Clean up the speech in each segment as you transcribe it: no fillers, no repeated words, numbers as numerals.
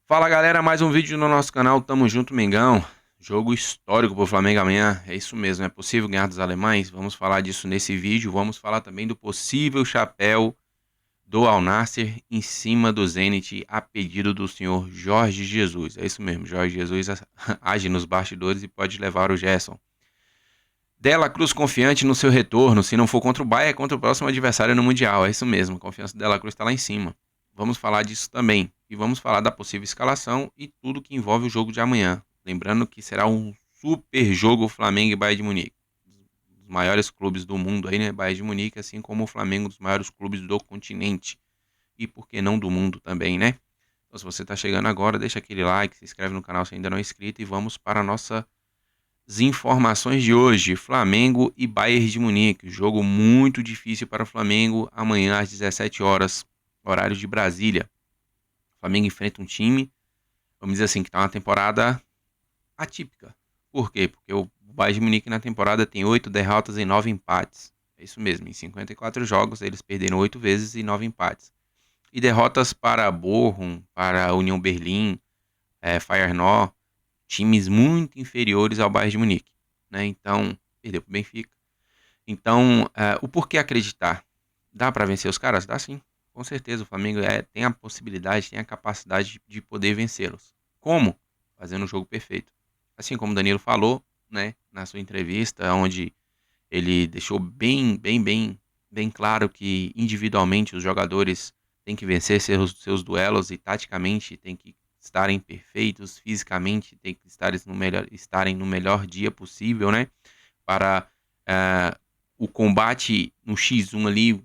Fala galera, mais um vídeo no nosso canal, tamo junto Mengão. Jogo histórico pro Flamengo amanhã, é isso mesmo, é possível ganhar dos alemães? Vamos falar disso nesse vídeo, vamos falar também do possível chapéu do Al Nassr em cima do Zenit a pedido do senhor Jorge Jesus. É isso mesmo, Jorge Jesus age nos bastidores e pode levar o Gerson. Dela Cruz confiante no seu retorno, se não for contra o Bayern, é contra o próximo adversário no Mundial. É isso mesmo, a confiança dela Cruz está lá em cima. Vamos falar disso também. E vamos falar da possível escalação e tudo que envolve o jogo de amanhã. Lembrando que será um super jogo Flamengo e Bayern de Munique. Um dos maiores clubes do mundo aí, né? Bayern de Munique, assim como o Flamengo, um dos maiores clubes do continente. E por que não do mundo também, né? Então, se você está chegando agora, deixa aquele like, se inscreve no canal se ainda não é inscrito e vamos para a nossa as informações de hoje: Flamengo e Bayern de Munique. Jogo muito difícil para o Flamengo amanhã às 17 horas, horário de Brasília. O Flamengo enfrenta um time, vamos dizer assim, que está uma temporada atípica. Por quê? Porque o Bayern de Munique na temporada tem 8 derrotas e 9 empates. É isso mesmo, em 54 jogos eles perderam 8 vezes e 9 empates. E derrotas para Bochum, para União Berlim, Feyenoord, times muito inferiores ao Bayern de Munique, né? Então, perdeu para o Benfica. Então, o porquê acreditar? Dá para vencer os caras? Dá sim, com certeza. O Flamengo tem a possibilidade, tem a capacidade de poder vencê-los. Como? Fazendo o jogo perfeito. Assim como o Danilo falou, né, na sua entrevista, onde ele deixou bem claro que individualmente os jogadores têm que vencer seus duelos e taticamente têm que estarem perfeitos, fisicamente têm que estarem no melhor dia possível, né? Para eh, o combate no X1 ali,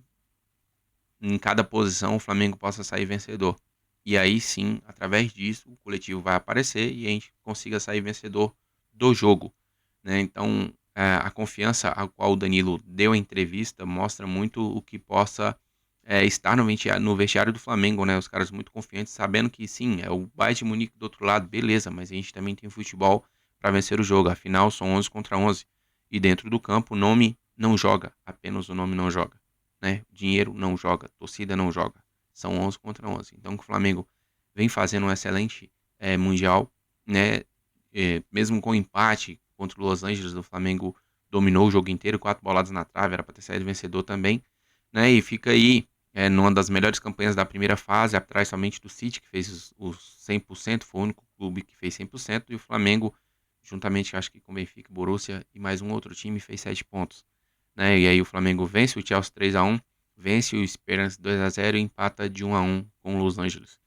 em cada posição, o Flamengo possa sair vencedor. E aí sim, através disso, o coletivo vai aparecer e a gente consiga sair vencedor do jogo, né? Então, a confiança a qual o Danilo deu a entrevista mostra muito o que possa estar no vestiário do Flamengo, né? Os caras muito confiantes, sabendo que sim, é o Bayern de Munique do outro lado, beleza, mas a gente também tem futebol para vencer o jogo. Afinal, são 11 contra 11. E dentro do campo, o nome não joga, apenas o nome não joga, né? Dinheiro não joga, torcida não joga. São 11 contra 11. Então, o Flamengo vem fazendo um excelente Mundial, né? Mesmo com empate contra o Los Angeles, o Flamengo dominou o jogo inteiro, 4 boladas na trave, era para ter saído vencedor também, né? E fica aí numa das melhores campanhas da primeira fase, atrás somente do City, que fez os 100%, foi o único clube que fez 100%, e o Flamengo, juntamente acho que com o Benfica, Borussia e mais um outro time, fez 7 pontos, né? E aí o Flamengo vence o Chelsea 3-1, vence o Esperance 2-0 e empata de 1-1 com o Los Angeles.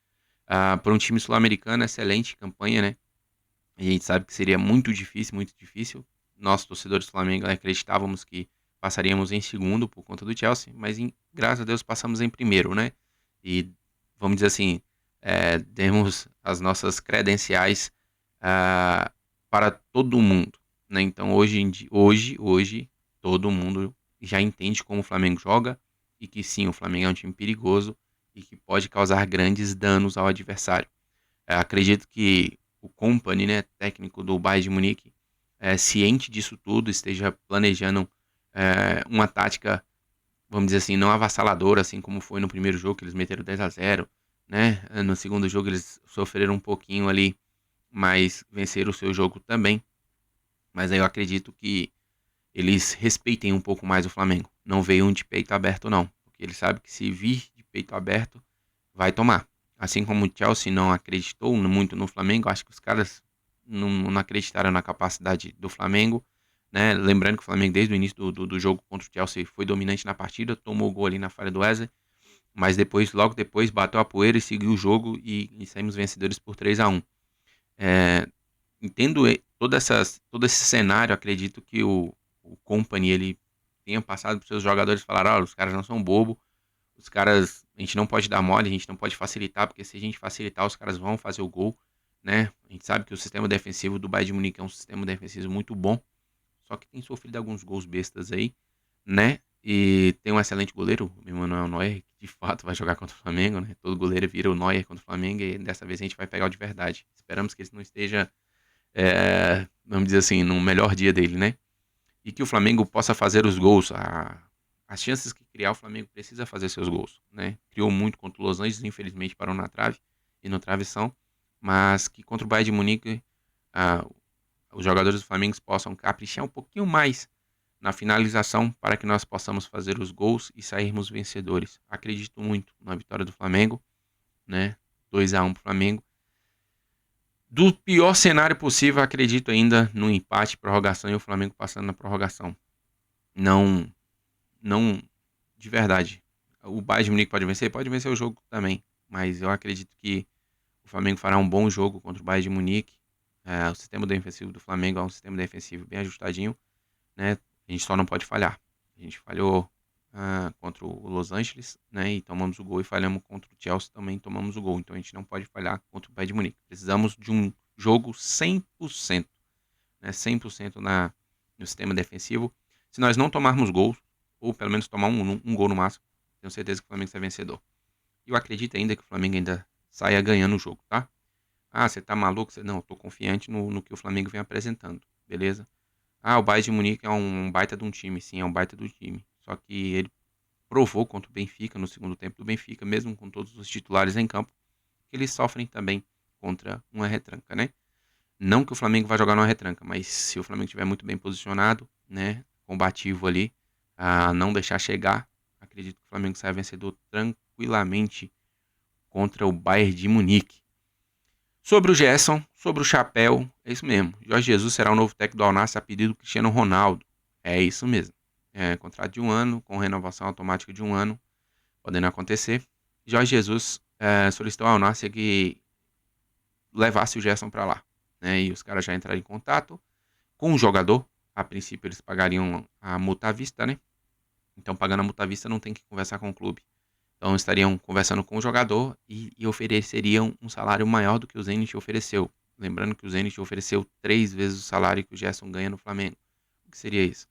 Para um time sul-americano, excelente campanha, né? A gente sabe que seria muito difícil, muito difícil. Nós, torcedores do Flamengo, acreditávamos que passaríamos em segundo por conta do Chelsea, mas graças a Deus passamos em primeiro, né? E vamos dizer assim, demos as nossas credenciais ah, para todo mundo, né? Então hoje todo mundo já entende como o Flamengo joga e que sim, o Flamengo é um time perigoso e que pode causar grandes danos ao adversário. Acredito que o Company, né, técnico do Bayern de Munique, ciente disso tudo, esteja planejando uma tática, vamos dizer assim, não avassaladora, assim como foi no primeiro jogo, que eles meteram 10-0, né? No segundo jogo eles sofreram um pouquinho ali, mas venceram o seu jogo também. Mas aí eu acredito que eles respeitem um pouco mais o Flamengo. Não venham de peito aberto, não. Porque eles sabem que se vir de peito aberto, vai tomar. Assim como o Chelsea não acreditou muito no Flamengo, acho que os caras não acreditaram na capacidade do Flamengo, né? Lembrando que o Flamengo, desde o início do jogo contra o Chelsea, foi dominante na partida, tomou o gol ali na falha do Wesley, mas depois, logo depois, bateu a poeira e seguiu o jogo e saímos vencedores por 3-1. É, entendo todo esse cenário, acredito que o Company ele tenha passado para os seus jogadores e falar: olha, os caras não são bobo, os caras, a gente não pode dar mole, a gente não pode facilitar, porque se a gente facilitar, os caras vão fazer o gol, né? A gente sabe que o sistema defensivo do Bayern de Munique é um sistema defensivo muito bom, só que tem sofrido alguns gols bestas aí, né? E tem um excelente goleiro, o Emmanuel Neuer, que de fato vai jogar contra o Flamengo, né? Todo goleiro vira o Neuer contra o Flamengo e dessa vez a gente vai pegar o de verdade. Esperamos que ele não esteja, vamos dizer assim, no melhor dia dele, né? E que o Flamengo possa fazer os gols. As chances que criar, o Flamengo precisa fazer seus gols, né? Criou muito contra o Los Angeles, infelizmente parou na trave e no travessão, mas que contra o Bayern de Munique ah, os jogadores do Flamengo possam caprichar um pouquinho mais na finalização para que nós possamos fazer os gols e sairmos vencedores. Acredito muito na vitória do Flamengo, né? 2-1 para o Flamengo. Do pior cenário possível, acredito ainda no empate, prorrogação e o Flamengo passando na prorrogação. Não, de verdade. O Bayern de Munique pode vencer o jogo também, mas eu acredito que o Flamengo fará um bom jogo contra o Bayern de Munique. O sistema defensivo do Flamengo é um sistema defensivo bem ajustadinho, né? A gente só não pode falhar. A gente falhou contra o Los Angeles, né? E tomamos o gol, e falhamos contra o Chelsea, também tomamos o gol. Então a gente não pode falhar contra o Bayern de Munique. Precisamos de um jogo 100%, né? 100% no sistema defensivo. Se nós não tomarmos gols, ou pelo menos tomar um gol no máximo, tenho certeza que o Flamengo será vencedor. Eu acredito ainda que o Flamengo ainda saia ganhando o jogo, tá? Ah, você tá maluco? Não, eu tô confiante no que o Flamengo vem apresentando, beleza? Ah, o Bayern de Munique é um baita de um time, sim, é um baita do time. Só que ele provou contra o Benfica, no segundo tempo do Benfica, mesmo com todos os titulares em campo, que eles sofrem também contra uma retranca, né? Não que o Flamengo vá jogar numa retranca, mas se o Flamengo estiver muito bem posicionado, né, combativo ali, a não deixar chegar, acredito que o Flamengo sai vencedor tranquilamente contra o Bayern de Munique. Sobre o Gerson, sobre o Chapéu, é isso mesmo. Jorge Jesus será o novo técnico do Al Nassr a pedido do Cristiano Ronaldo. É isso mesmo. Contrato de 1 ano, com renovação automática de 1 ano, podendo acontecer. Jorge Jesus solicitou ao Al Nassr que levasse o Gerson para lá, né? E os caras já entraram em contato com o jogador. A princípio eles pagariam a multa à vista, né? Então pagando a multa à vista não tem que conversar com o clube. Então estariam conversando com o jogador e ofereceriam um salário maior do que o Zenit ofereceu. Lembrando que o Zenit ofereceu 3 vezes o salário que o Gerson ganha no Flamengo. O que seria isso?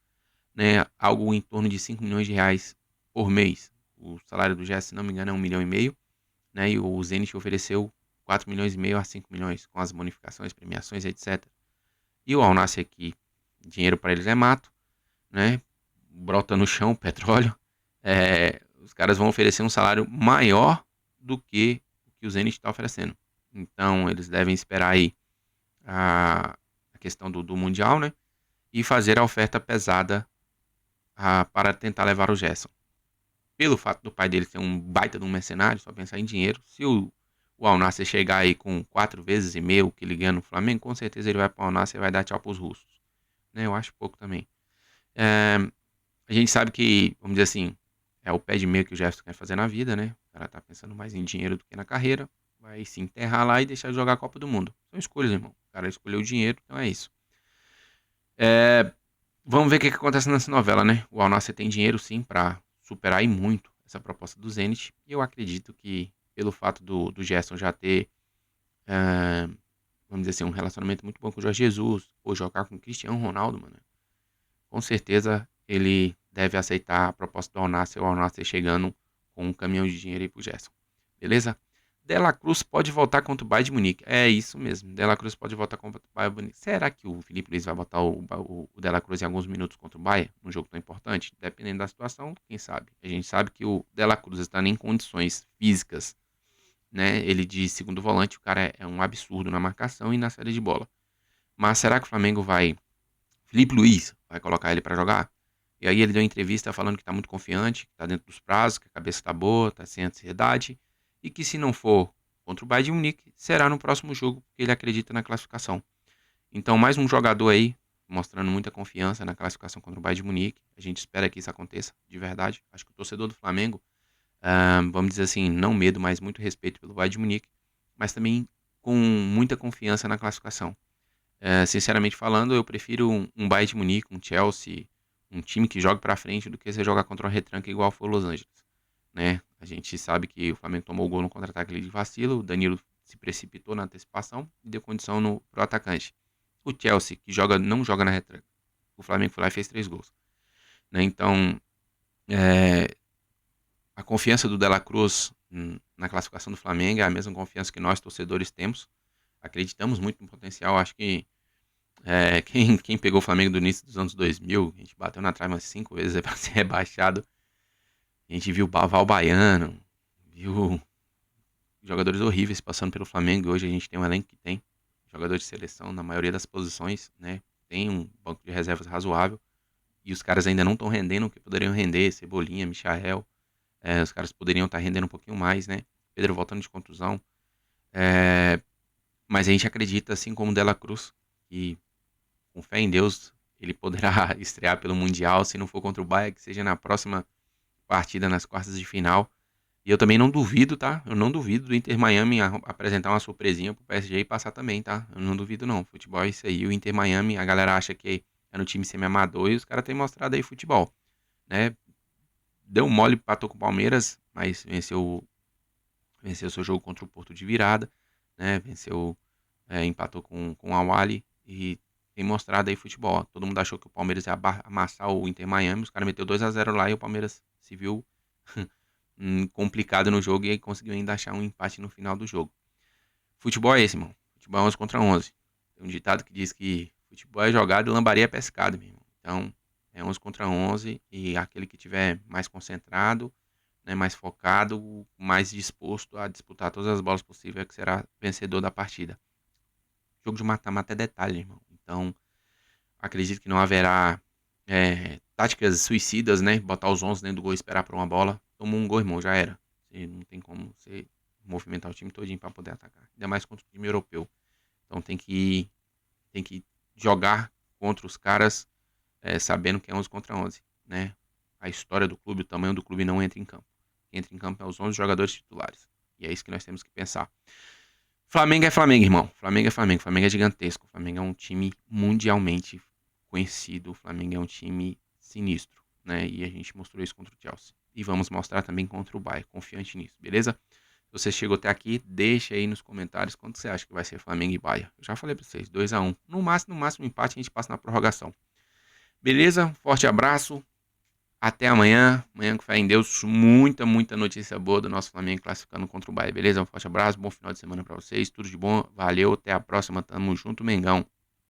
Né? Algo em torno de 5 milhões de reais por mês. O salário do Gerson, se não me engano, é 1,5 milhão. Né? E o Zenit ofereceu 4 milhões e meio a 5 milhões, com as bonificações, premiações, etc. E o Al Nassr aqui, dinheiro para eles é mato, né? Brota no chão, petróleo. Os caras vão oferecer um salário maior do que o que o Zenit está oferecendo. Então eles devem esperar aí a questão do Mundial, né? E fazer a oferta pesada para tentar levar o Gerson. Pelo fato do pai dele ser um baita de um mercenário, só pensar em dinheiro, se o Al Nassr chegar aí com 4 vezes e meio que ele ganha no Flamengo, com certeza ele vai para o Al Nassr e vai dar tchau para os russos. Né? Eu acho pouco também. A gente sabe que, vamos dizer assim, é o pé de meio que o Jefferson quer fazer na vida, né? O cara tá pensando mais em dinheiro do que na carreira. Vai se enterrar lá e deixar de jogar a Copa do Mundo. São escolhas, irmão. O cara escolheu o dinheiro, então é isso. Vamos ver o que acontece nessa novela, né? O Al Nassr tem dinheiro, sim, pra superar e muito essa proposta do Zenit. E eu acredito que, pelo fato do Gerson já ter, vamos dizer assim, um relacionamento muito bom com o Jorge Jesus, ou jogar com o Cristiano Ronaldo, mano, com certeza ele deve aceitar a proposta do Al Nassr, o Al Nassr chegando com um caminhão de dinheiro aí pro Gerson. Beleza? De La Cruz pode voltar contra o Bayern de Munique. É isso mesmo. De La Cruz pode voltar contra o Bayern de Munique. Será que o Felipe Luiz vai botar o De La Cruz em alguns minutos contra o Bayern? Num jogo tão importante? Dependendo da situação, quem sabe. A gente sabe que o De La Cruz está em condições físicas, né? Ele de segundo volante, o cara é um absurdo na marcação e na saída de bola. Mas será que o Flamengo vai... Felipe Luiz vai colocar ele para jogar? E aí ele deu uma entrevista falando que está muito confiante, que está dentro dos prazos, que a cabeça está boa, está sem ansiedade, e que se não for contra o Bayern de Munique, será no próximo jogo, porque ele acredita na classificação. Então, mais um jogador aí, mostrando muita confiança na classificação contra o Bayern de Munique. A gente espera que isso aconteça, de verdade. Acho que o torcedor do Flamengo, vamos dizer assim, não medo, mas muito respeito pelo Bayern de Munique, mas também com muita confiança na classificação. Sinceramente falando, eu prefiro um Bayern de Munique, um Chelsea, um time que joga pra frente do que você jogar contra uma retranca igual foi o Los Angeles, né? A gente sabe que o Flamengo tomou o gol no contra-ataque de vacilo, o Danilo se precipitou na antecipação e deu condição pro atacante. O Chelsea, que não joga na retranca, o Flamengo foi lá e fez 3 gols, né? Então, a confiança do De La Cruz na classificação do Flamengo é a mesma confiança que nós, torcedores, temos. Acreditamos muito no potencial, acho que quem pegou o Flamengo do início dos anos 2000, a gente bateu na trave umas 5 vezes para ser rebaixado. A gente viu o Val Baiano, viu jogadores horríveis passando pelo Flamengo. Hoje a gente tem um elenco que tem jogadores de seleção na maioria das posições, né? Tem um banco de reservas razoável e os caras ainda não estão rendendo o que poderiam render. Cebolinha, Michael, os caras poderiam estar rendendo um pouquinho mais, né? Pedro voltando de contusão. Mas a gente acredita, assim como o Dela Cruz, que com fé em Deus ele poderá estrear pelo Mundial, se não for contra o Bayern, que seja na próxima partida, nas quartas de final. E eu também não duvido, tá? Eu não duvido do Inter Miami apresentar uma surpresinha pro PSG e passar também, tá? Eu não duvido não. Futebol é isso aí. O Inter Miami, a galera acha que é no time semi-amador e os caras têm mostrado aí futebol, né? Deu mole, empatou com o Palmeiras, mas venceu seu jogo contra o Porto de virada, né? Empatou com o Al-Ahly e tem mostrado aí futebol. Todo mundo achou que o Palmeiras ia amassar o Inter Miami, os caras meteu 2-0 lá e o Palmeiras se viu complicado no jogo e aí conseguiu ainda achar um empate no final do jogo. Futebol é esse, mano. Futebol é 11 contra 11. Tem um ditado que diz que futebol é jogado e lambaria é pescado, meu irmão. Então, é 11 contra 11 e aquele que tiver mais concentrado, né, mais focado, mais disposto a disputar todas as bolas possíveis é que será vencedor da partida. Jogo de mata-mata é detalhe, irmão. Então, acredito que não haverá táticas suicidas, né? Botar os 11 dentro do gol e esperar por uma bola. Tomou um gol, irmão, já era. Você não tem como você movimentar o time todinho para poder atacar. Ainda mais contra o time europeu. Então tem que jogar contra os caras sabendo que é 11 contra 11, né? A história do clube, o tamanho do clube não entra em campo. Quem entra em campo é os 11 jogadores titulares. E é isso que nós temos que pensar. Flamengo é Flamengo, irmão. Flamengo é Flamengo. Flamengo é gigantesco. Flamengo é um time mundialmente conhecido. O Flamengo é um time sinistro, né? E a gente mostrou isso contra o Chelsea. E vamos mostrar também contra o Bayern. Confiante nisso, beleza? Se você chegou até aqui, deixa aí nos comentários quanto você acha que vai ser Flamengo e Bayern. Eu já falei pra vocês, 2-1. No máximo empate, a gente passa na prorrogação. Beleza? Forte abraço. Até amanhã. Amanhã, com fé em Deus, muita notícia boa do nosso Flamengo classificando contra o Bayern. Beleza? Um forte abraço, bom final de semana pra vocês. Tudo de bom. Valeu, até a próxima. Tamo junto, Mengão.